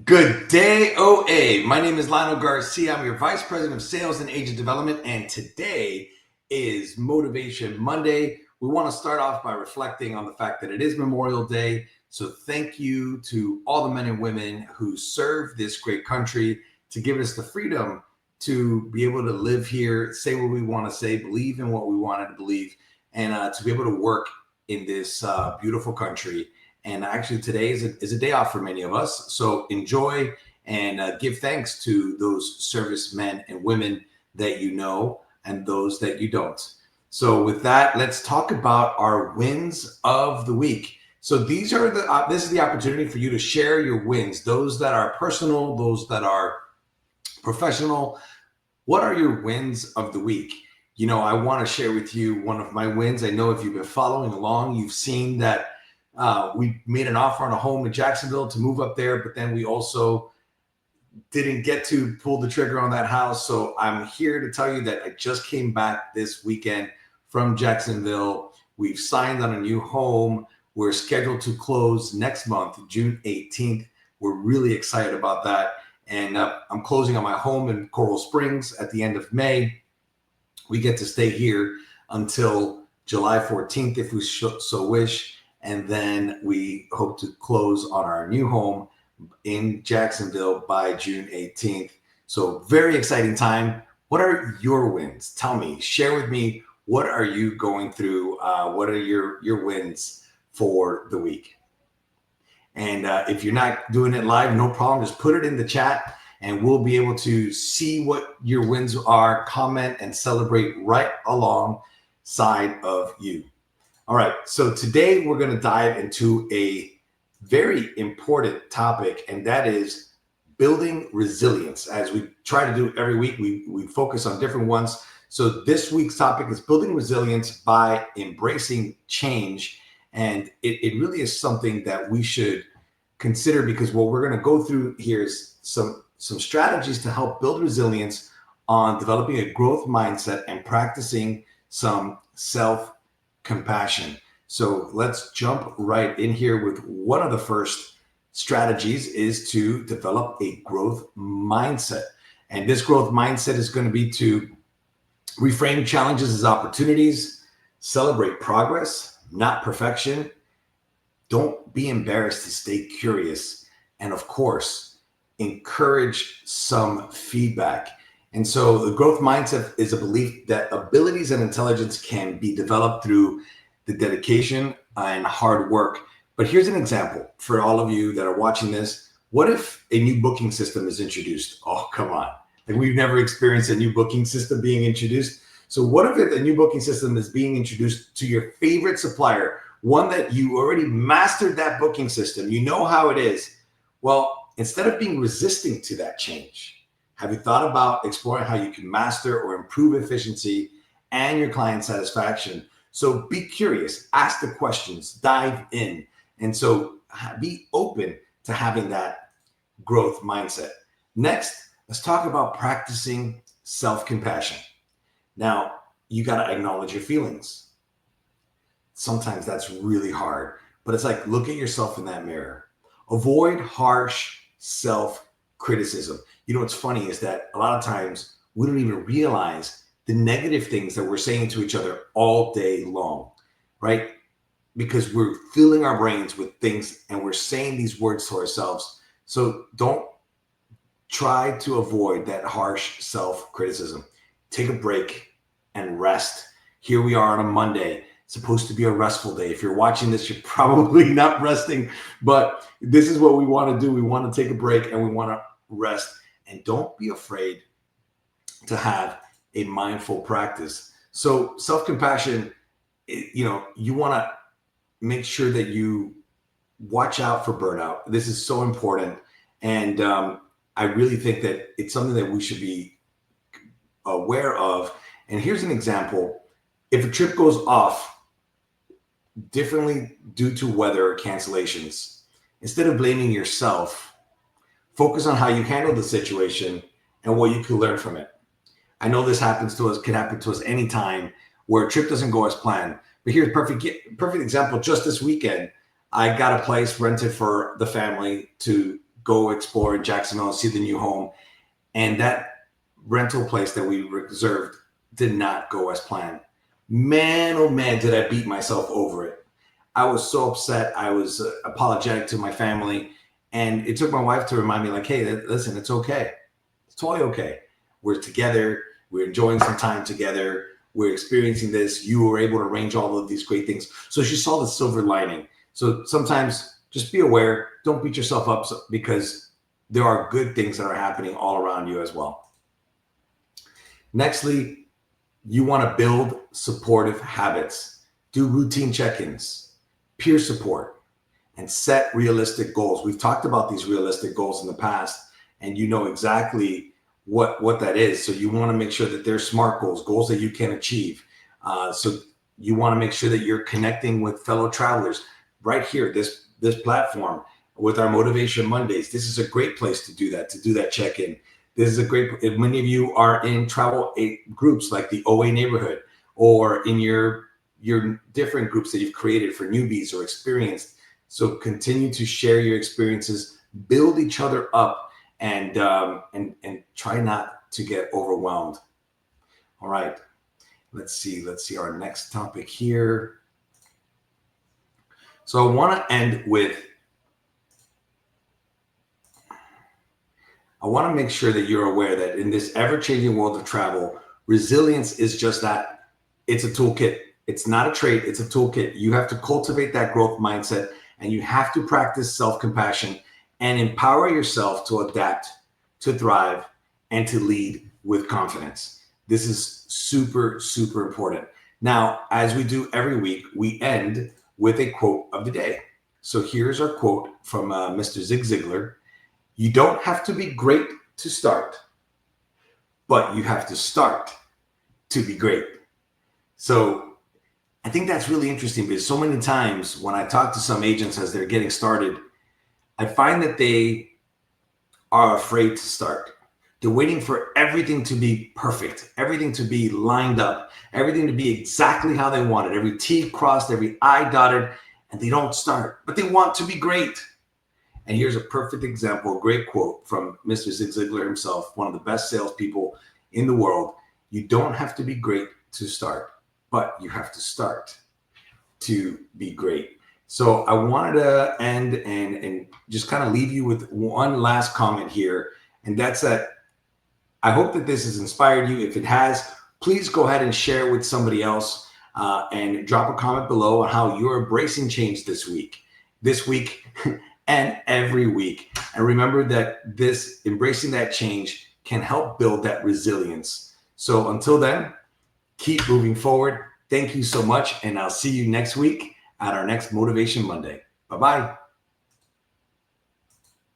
Good day, OA. My name is Lionel Garcia. I'm your Vice President of Sales and Agent Development, and today is Motivation Monday. We want to start off by reflecting on the fact that it is Memorial Day. So thank you to all the men and women who serve this great country to give us the freedom to be able to live here, say what we want to say, believe in what we wanted to believe, and to be able to work in this beautiful country. And actually, today is a day off for many of us. So enjoy and give thanks to those servicemen and women that you know and those that you don't. So with that, let's talk about our wins of the week. So these are this is the opportunity for you to share your wins, those that are personal, those that are professional. What are your wins of the week? You know, I want to share with you one of my wins. I know if you've been following along, you've seen that we made an offer on a home in Jacksonville to move up there, but then we also didn't get to pull the trigger on that house. So I'm here to tell you that I just came back this weekend from Jacksonville. We've signed on a new home. We're scheduled to close next month, June 18th. We're really excited about that. And I'm closing on my home in Coral Springs at the end of May. We get to stay here until July 14th if we so wish. And then we hope to close on our new home in Jacksonville by June 18th. So very exciting time. What are your wins? Tell me, share with me, what are you going through? What are your wins for the week? And if you're not doing it live, no problem. Just put it in the chat and we'll be able to see what your wins are, comment and celebrate right alongside of you. All right, so today we're going to dive into a very important topic, and that is building resilience. As we try to do every week, we focus on different ones. So this week's topic is building resilience by embracing change. And it really is something that we should consider, because what we're going to go through here is some strategies to help build resilience on developing a growth mindset and practicing some self-compassion. So let's jump right in here with one of the first strategies is to develop a growth mindset. And this growth mindset is going to be to reframe challenges as opportunities, celebrate progress, not perfection. Don't be embarrassed to stay curious. And of course, encourage some feedback. And so the growth mindset is a belief that abilities and intelligence can be developed through the dedication and hard work. But here's an example for all of you that are watching this. What if a new booking system is introduced? Oh, come on. Like, we've never experienced a new booking system being introduced. So what if a new booking system is being introduced to your favorite supplier, one that you already mastered that booking system, you know how it is? Well, instead of being resistant to that change, have you thought about exploring how you can master or improve efficiency and your client satisfaction? So be curious, ask the questions, dive in. And so be open to having that growth mindset. Next, let's talk about practicing self-compassion. Now, you got to acknowledge your feelings. Sometimes that's really hard, but it's like, look at yourself in that mirror. Avoid harsh self-criticism. You know, what's funny is that a lot of times we don't even realize the negative things that we're saying to each other all day long, right? Because we're filling our brains with things and we're saying these words to ourselves. So don't try to avoid that harsh self-criticism. Take a break and rest. Here we are on a Monday. It's supposed to be a restful day. If you're watching this, you're probably not resting, but this is what we want to do. We want to take a break and we want to rest. And don't be afraid to have a mindful practice. So self-compassion, you know, you want to make sure that you watch out for burnout. This is so important. And I really think that it's something that we should be aware of. And here's an example. If a trip goes off differently due to weather or cancellations, instead of blaming yourself, focus on how you handle the situation and what you can learn from it. I know this happens to us, can happen to us anytime where a trip doesn't go as planned. But here's a perfect example. Just this weekend, I got a place rented for the family to go explore in Jacksonville and see the new home. And that rental place that we reserved did not go as planned. Man, oh man, did I beat myself over it. I was so upset. I was apologetic to my family. And it took my wife to remind me, like, hey, listen, it's okay. It's totally okay. We're together. We're enjoying some time together. We're experiencing this. You were able to arrange all of these great things. So she saw the silver lining. So sometimes just be aware. Don't beat yourself up because there are good things that are happening all around you as well. Nextly, you want to build supportive habits. Do routine check-ins, peer support, and set realistic goals. We've talked about these realistic goals in the past, and you know exactly what that is. So you want to make sure that they're SMART goals, goals that you can achieve. So you want to make sure that you're connecting with fellow travelers right here, this platform with our Motivation Mondays. This is a great place to do that check-in. This is a great, if many of you are in travel groups like the OA neighborhood, or in your different groups that you've created for newbies or experienced. So continue to share your experiences, build each other up, and try not to get overwhelmed. All right, let's see our next topic here. So I want to end with, I want to make sure that you're aware that in this ever-changing world of travel, resilience is just that. It's a toolkit. It's not a trait. It's a toolkit. You have to cultivate that growth mindset, and you have to practice self-compassion and empower yourself to adapt, to thrive, and to lead with confidence. This is super, super important. Now, as we do every week, we end with a quote of the day. So here's our quote from Mr. Zig Ziglar. You don't have to be great to start, but you have to start to be great. So I think that's really interesting, because so many times when I talk to some agents as they're getting started, I find that they are afraid to start. They're waiting for everything to be perfect, everything to be lined up, everything to be exactly how they want it, every T crossed, every I dotted, and they don't start, but they want to be great. And here's a perfect example, a great quote from Mr. Zig Ziglar himself, one of the best salespeople in the world. You don't have to be great to start, but you have to start to be great. So I wanted to end and just kind of leave you with one last comment here. And that's that I hope that this has inspired you. If it has, please go ahead and share it with somebody else, and drop a comment below on how you're embracing change this week and every week. And remember that this embracing that change can help build that resilience. So until then, keep moving forward. Thank you so much. And I'll see you next week at our next Motivation Monday. Bye-bye.